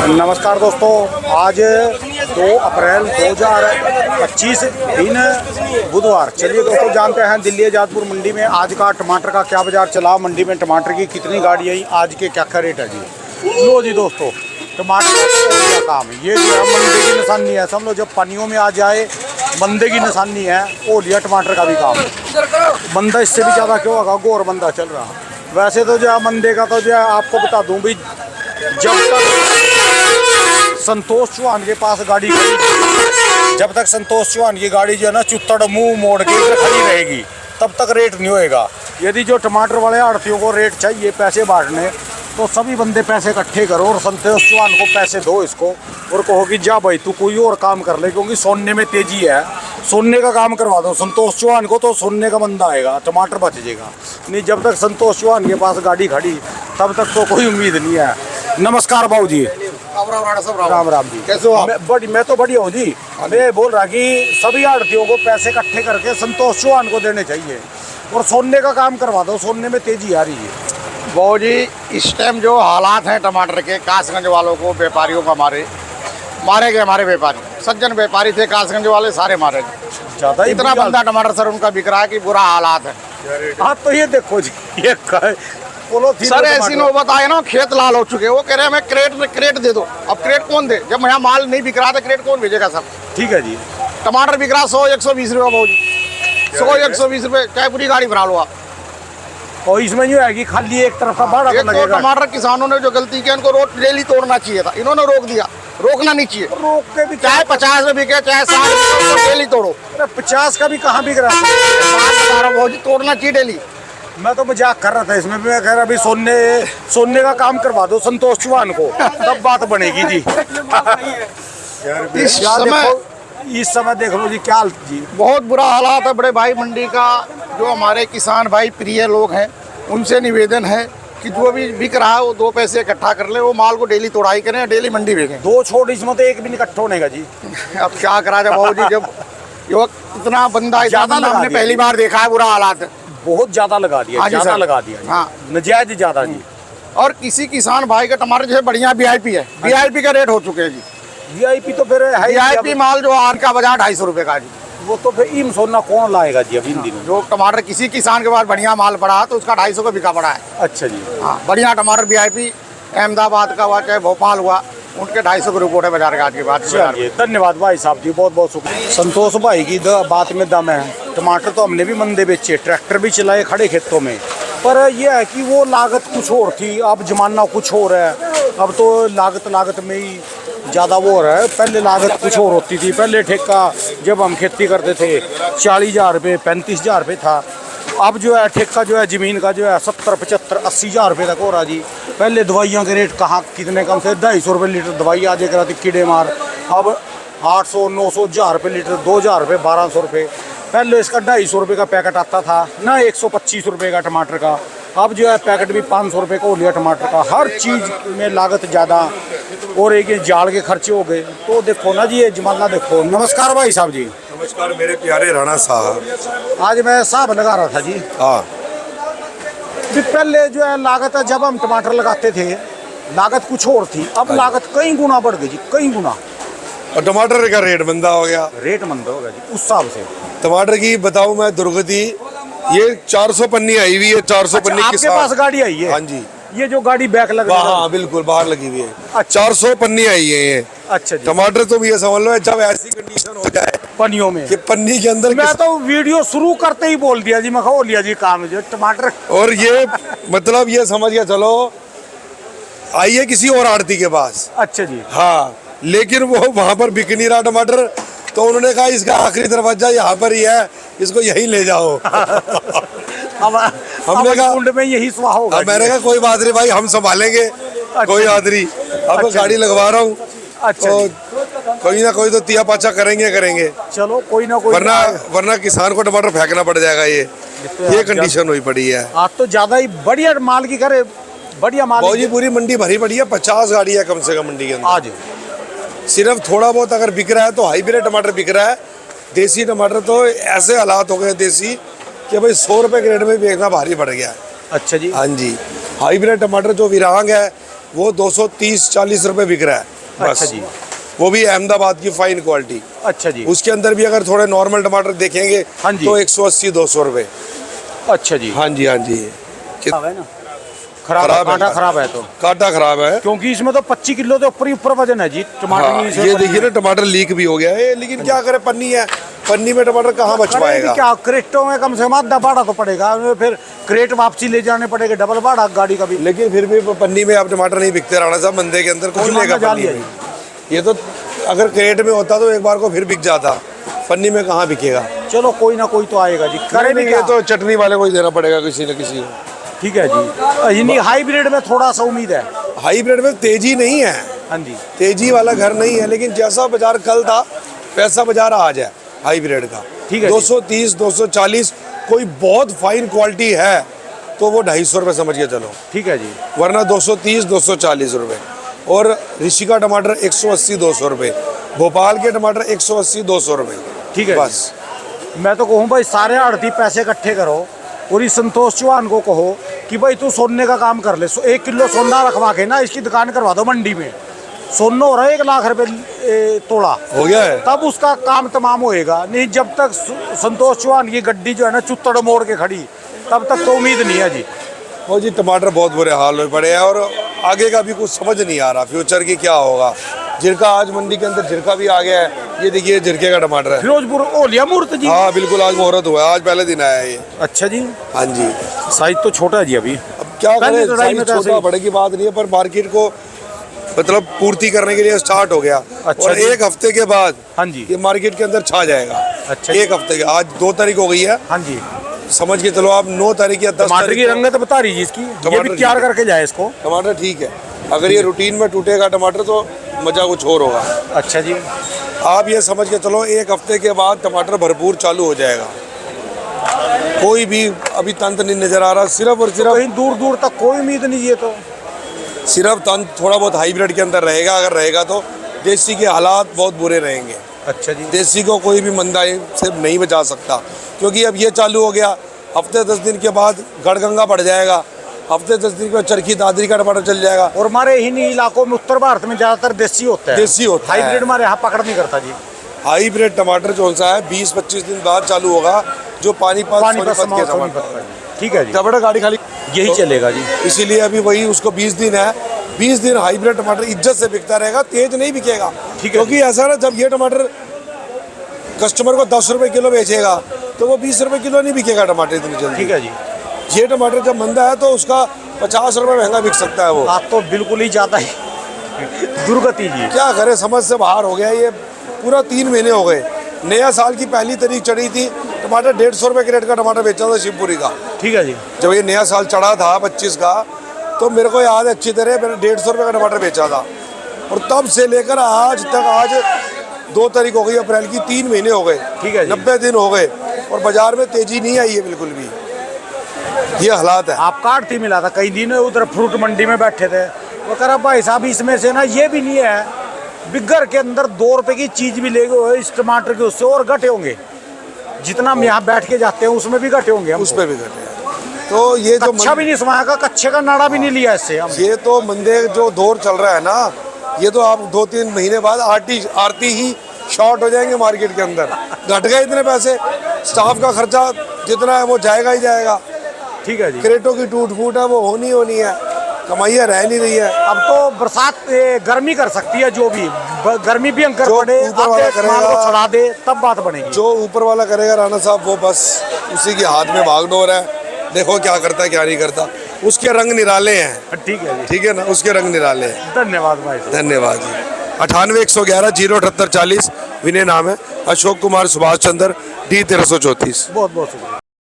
नमस्कार दोस्तों, आज 2 अप्रैल 2025 दिन बुधवार। चलिए दोस्तों, जानते हैं दिल्ली आजादपुर मंडी में आज का टमाटर का क्या बाजार चला, मंडी में टमाटर की कितनी गाड़ी आई, आज के क्या क्या रेट है जी। लो जी दोस्तों, टमाटर का काम ये जो है मंदी की निशानी है, समझ लो जब पनियों में आ जाए बंदे की निशानी है। ओ लिया टमाटर का भी काम, बंदा इससे भी ज़्यादा क्यों होगा, गोर बंदा चल रहा। वैसे तो जो है मंदे का तो जो है आपको बता दूं भी, जब तक संतोष चौहान के पास गाड़ी खड़ी, जब तक संतोष चौहान की गाड़ी जो है ना चुत्तड़ मुंह मोड़ के खड़ी रहेगी तब तक रेट नहीं होएगा। यदि जो टमाटर वाले आड़तियों को रेट चाहिए पैसे बांटने, तो सभी बंदे पैसे इकट्ठे करो और संतोष चौहान को पैसे दो इसको, और कहो कि जा भाई तू कोई और काम कर ले, क्योंकि सोने में तेजी है, सोने का काम करवा दो संतोष चौहान को, तो सोने का बंदा आएगा, टमाटर बच जाएगा। नहीं, जब तक संतोष चौहान के पास गाड़ी खड़ी तब तक तो कोई उम्मीद नहीं है। नमस्कार बाबू जी। राम राम जी, कैसे हो आप? मैं तो बढ़िया हूँ जी। मैं बोल रहा कि सभी आड़तियों को पैसे इकट्ठे करके संतोष चौहान को देने चाहिए और सोने का काम करवा दो, सोने में तेजी आ रही है। वो जी इस टाइम जो हालात हैं टमाटर के, कासगंज वालों को, व्यापारियों को मारे गए। हमारे व्यापारी सज्जन व्यापारी थे कासगंज वाले, सारे मारे गए। ज़्यादा इतना बंदा टमाटर सर उनका बिक रहा है कि बुरा हालात है। हाँ तो ये देखो जी, ये सर ऐसी नौबत आए ना, खेत लाल हो चुके, वो कह रहे हैं हमें क्रेट दे दो। अब क्रेट कौन दे, जब यहाँ माल नहीं बिक रहा था क्रेट कौन भेजेगा सर। ठीक है जी, टमाटर बिक रहा 100-120 रुपये भाव जी, 100-120 रुपये, चाहे पूरी गाड़ी भरा लो आप। और इसमें जो है कि खाली एक तरफ का भाड़ा तो लगेगा। टमाटर किसानों ने जो गलती की, उनको रोड डेली तोड़ना चाहिए था, इन्होंने रोक दिया। रोकना नहीं चाहिए, रोक के भी चाहे 50 में बिके चाहे 60 में, डेली तोड़ो। 50 का भी कहाँ बिक रहा है, तोड़ना चाहिए डेली। मैं तो मजाक कर रहा था इसमें भी, मैं कह रहा अभी सोने का काम करवा दो संतोष चौहान को, तब बात बनेगी जी। इस समय देख लो जी क्या हाल जी, बहुत बुरा हालात है बड़े भाई मंडी का। जो हमारे किसान भाई प्रिय लोग हैं, उनसे निवेदन है कि जो भी बिक रहा है वो 2 पैसे इकट्ठा कर ले, वो माल को डेली तोड़ाई करें, डेली मंडी भेजें। 2 छोड़, इसमें तो एक भी इकट्ठा होने का जी। अब क्या करा जाए बाबू जी, जब इतना बंदा ज्यादा, हमने पहली बार देखा है बुरा हालात है। बहुत ज्यादा लगा दिया, ज्यादा लगा दिया। हाँ, नजायज ज्यादा जी। और किसी किसान भाई का टमाटर जो है बढ़िया VIP है, VIP का रेट हो चुके हैं जी। VIP तो फिर है, VIP माल जो आज का बाजार 250 रुपये का जी। वो तो फिर इन सोना कौन लाएगा जी अब इन दिनों। जो टमाटर किसी किसान के पास बढ़िया माल पड़ा तो उसका 250 का बिका पड़ा है। अच्छा जी, हाँ, बढ़िया टमाटर VIP अहमदाबाद का हुआ चाहे भोपाल हुआ, उनके 250 का रिपोर्ट है बाजार का आज के बाद। धन्यवाद भाई साहब जी, बहुत बहुत शुक्रिया। संतोष भाई की बात में दम है। टमाटर तो हमने भी मंदे बेचे, ट्रैक्टर भी चलाए खड़े खेतों में, पर यह है कि वो लागत कुछ और थी, अब जमाना कुछ और है। अब तो लागत में ही ज़्यादा वो हो रहा है। पहले लागत कुछ और होती थी, पहले ठेका जब हम खेती करते थे 40,000 रुपये 35,000 रुपये था। अब जो है ठेका जो है ज़मीन का जो है 70, 75, 80,000 रुपये तक हो रहा जी। पहले दवाइयों के रेट कहाँ कितने कम से 250 रुपये लीटर दवाई आ जाए थी कीड़े मार, अब 800, 900, 1,000 रुपये लीटर, 2,000 रुपये, 1,200 रुपये। पहले इसका 250 रुपये का पैकेट आता था ना, 125 रुपये का टमाटर का। अब जो है पैकेट भी 500 रुपये का हो लिया टमाटर का। हर चीज़ में लागत ज़्यादा, और एक जाल के खर्चे हो गए। तो देखो ना जी, ये जमाना देखो। नमस्कार भाई साहब जी। नमस्कार मेरे प्यारे राणा साहब। आज मैं साहब लगा रहा था जी। हाँ, पहले जो है लागत, जब हम टमाटर लगाते थे लागत कुछ और थी, अब लागत कई गुना बढ़ गई जी, कई गुना। और टमाटर का रेट मंदा हो गया, रेट मंदा हो गया जी उस हिसाब से। टमाटर की बताऊं मैं दुर्गति, ये 400 पन्नी आई हुई है। 400 पन्नी आपके पास गाड़ी आई है? हाँ जी, ये जो गाड़ी बैक लग रही है। हाँ बिल्कुल बाहर लगी हुई है। अच्छा। 400 पन्नी आई है ये। अच्छा जी। टमाटर तो ये समझ लो, जब ऐसी कंडीशन हो जाए पनियों में कि पन्नी के अंदर, मैं तो वीडियो शुरू करते ही बोल दिया जी, मैं हो लिया जी काम जो टमाटर। और ये मतलब ये समझ के चलो आई है किसी और आड़ती के पास। अच्छा जी। हाँ, लेकिन वो वहाँ पर बिक नहीं रहा टमाटर, तो उन्होंने कहा इसका आखिरी दरवाजा यहाँ पर ही है, इसको यहीं ले जाओ। हमने कहा कुंड में यही स्वाह होगा। मैंने कहा कोई बात नहीं भाई, हम संभालेंगे। अच्छा, कोई बात नहीं, अब अच्छा, गाड़ी लगवा रहा हूँ। अच्छा, तो कोई ना कोई तो तिया पाचा करेंगे। चलो कोई ना कोई, वरना किसान को टमाटर फेंकना पड़ जाएगा। ये कंडीशन हुई पड़ी है। आज तो ज्यादा ही बढ़िया माल की करे, बढ़िया माल जी। पूरी मंडी भरी पड़ी है, 50 गाड़ी है कम से कम मंडी के अंदर आज। सिर्फ थोड़ा बहुत अगर बिक रहा है तो हाईब्रिड टमाटर बिक रहा है। देसी टमाटर तो ऐसे हालात हो गए देसी कि भाई 100 रुपये के रेट में बेचना भारी पड़ गया है। अच्छा जी। हाँ जी, हाईब्रिड टमाटर जो विरांग है वो 230-40 रुपए बिक रहा है बस। अच्छा जी। वो भी अहमदाबाद की फाइन क्वालिटी। अच्छा जी। उसके अंदर भी अगर थोड़े नॉर्मल टमाटर देखेंगे हाँ जी। तो 180-200 रुपए। अच्छा जी। हाँ जी, हाँ जी। खराब है ना, खराब है, कांटा खराब है तो, कांटा खराब है क्योंकि इसमें तो 25 किलो तो ऊपर वजन है जी टमाटर हाँ, की। ये देखिए ना टमाटर लीक भी हो गया है, लेकिन क्या करे, पन्नी है, पन्नी में टमाटर कहाँ बच पाएगा। क्या क्रेटों में कम से कम आधा भाड़ा तो पड़ेगा, फिर क्रेट वापसी ले जाने पड़ेगा, डबल भाड़ा गाड़ी का भी। लेकिन फिर भी पन्नी में अब टमाटर नहीं बिकते राणा साहब, मंदे के अंदर कौन लेगा पन्नी में। ये तो अगर क्रेट में होता तो एक बार को फिर बिक जाता, पन्नी में कहाँ बिकेगा। चलो कोई ना कोई तो आएगा जी, करे नहीं ये तो चटनी वाले को ही देना पड़ेगा किसी न किसी को। ठीक है जी। यानी हाइब्रिड में थोड़ा सा उम्मीद है। हाइब्रिड में तेजी नहीं है, हाँ जी, तेजी वाला घर नहीं है, लेकिन जैसा बाजार कल था वैसा बाजार आज है हाइब्रिड का। ठीक है। 230, 240 कोई बहुत फाइन क्वालिटी है तो वो 250 रुपये समझ के चलो, ठीक है जी। वरना 230, 240 रुपये। और ऋषि का टमाटर 180, 200 रुपये, भोपाल के टमाटर 180, 200 रुपये। ठीक है बस। मैं तो कहूँ भाई सारे आड़ती पैसे इकट्ठे करो और इस संतोष चौहान को कहो कि भाई तू सोने का काम कर ले, 1 किलो सोना रखवा के ना इसकी दुकान करवा दो मंडी में। सोना हो रहा है 1 लाख रुपए तोड़ा, हो गया है। तब उसका काम तमाम होएगा। नहीं जब तक संतोष चौहान की गड्डी जो है ना चुत्तड़ मोड़ के खड़ी, तब तक तो उम्मीद नहीं है जी। वो जी टमाटर बहुत बुरे हाल में पड़े हैं और आगे का भी कुछ समझ नहीं आ रहा, फ्यूचर की क्या होगा। जिरका आज मंडी के अंदर जिरका भी आ गया है, ये देखिए जिरके का टमाटर है, फिरोजपुर ओलिया मूर्त जी। हाँ बिल्कुल, आज मुहूर्त हुआ है, आज पहले दिन आया है ये। अच्छा जी। हाँ जी। साइज तो छोटा है जी अभी। अब क्या पहली करें, लड़ाई में साइज तो ऐसे छोटा ही। बड़े की बात नहीं है, पर मार्केट को मतलब पूर्ति करने के लिए स्टार्ट हो गया। अच्छा और जी। 1 हफ्ते के बाद हाँ जी। ये मार्केट के अंदर छा जाएगा। अच्छा। 1 हफ्ते के, आज 2 तारीख हो गई है, हाँ जी। समझ के चलो आप 9 तारीख या 10 टमाटर तारीख की को रंगत बता रही जी इसकी, ये टमाटर भी तैयार ठीक है। करके जाए इसको। टमाटर ठीक है। अगर ये रूटीन में टूटेगा टमाटर तो मजा कुछ और होगा। अच्छा जी। आप ये समझ के चलो 1 हफ्ते के बाद टमाटर भरपूर चालू हो जाएगा। कोई भी अभी तंत्र नहीं नजर आ रहा, सिर्फ और सिर्फ कहीं दूर दूर तक कोई उम्मीद नहीं है तो सिर्फ तंत्र थोड़ा बहुत हाइब्रिड के अंदर रहेगा। अगर रहेगा तो देसी के हालात बहुत बुरे रहेंगे। अच्छा जी। देसी को कोई भी मंदाई से नहीं बचा सकता, क्योंकि अब ये चालू हो गया, हफ्ते 10 दिन के बाद गढ़गंगा बढ़ जाएगा, हफ्ते 10 दिन के बाद चरखी दादरी का टमाटर चल जाएगा। और हमारे इन्हीं इलाकों में उत्तर भारत में ज्यादातर देसी होता है। देसी होता है। हाइब्रिड हमारे यहाँ पकड़ नहीं करता जी। हाइब्रिड टमाटर कौन सा है, 20-25 दिन बाद चालू होगा, जो पानीपत पानीपत सोनीपत के सोनीपत टमाटर। का जी। ठीक है जी। टमाटर गाड़ी खाली यही चलेगा जी। इसीलिए अभी वही उसको 20 दिन है, 20 दिन हाइब्रिड टमाटर इज्जत से बिकता रहेगा, तेज नहीं बिकेगा। ठीक है। क्योंकि ऐसा ना, जब ये टमाटर कस्टमर को 10 रुपए किलो बेचेगा तो वो 20 रुपए किलो नहीं बिकेगा टमाटर इतनी जल्दी। ठीक है जी। ये टमाटर जब मंदा है तो उसका 50 रुपए महंगा बिक सकता है वो। बात तो बिल्कुल ही ज्यादा ही दुर्गति जी। क्या करें, समझ से बाहर हो गया। ये पूरा 3 महीने हो गए, नया साल की पहली तारीख चढ़ी थी, टमाटर 150 रुपए के रेट का टमाटर बेचा था शिवपुरी का। ठीक है जी। जब ये नया साल चढ़ा था 25 का, तो मेरे को याद है अच्छी तरह, मैंने 150 रुपए का टमाटर बेचा था। और तब से लेकर आज तक, आज 2 तारीख हो गई अप्रैल की, 3 महीने हो गए। ठीक है जी। 90 दिन हो गए और बाजार में तेजी नहीं आई है बिल्कुल भी। ये हालात है। आप काटती मिला था कई दिन उधर फ्रूट मंडी में बैठे थे, वो कह रहा भाई साहब इसमें से ना ये भी नहीं है, बिगर के अंदर 2 रुपए की चीज भी ले गए इस टमाटर के, उससे और घटे होंगे। जितना हम यहाँ बैठ के जाते हैं उसमें भी घटे होंगे हमको। उसमें भी घटे हैं। तो ये जो अच्छा भी नहीं समाया का, कच्चे का नाड़ा भी नहीं लिया इससे हम। ये तो मंदे जो दौर चल रहा है ना, ये तो आप 2-3 महीने बाद आरती ही शॉर्ट हो जाएंगे मार्केट के अंदर। घट गए इतने पैसे, स्टाफ का खर्चा जितना है वो जाएगा ही जाएगा। ठीक है जी। क्रेटों की टूट फूट है वो होनी है, कमाइयाँ रह नहीं रही है। अब तो बरसात गर्मी कर सकती है, जो भी गर्मी भी अंकर जो पड़े, ऊपर वाला आधे करेगा, माल को चढ़ा दे, तब बात बनेगी। जो ऊपर वाला करेगा राणा साहब, वो बस उसी के हाथ में भागडोर है। देखो क्या करता है क्या नहीं करता, उसके रंग निराले हैं। ठीक है जी। ठीक है ना, उसके रंग निराले हैं। धन्यवाद भाई साहब। धन्यवाद जी। 98-111-078-40 विनय नाम है, अशोक कुमार सुभाष चंद्र, D 1334। बहुत बहुत शुक्रिया।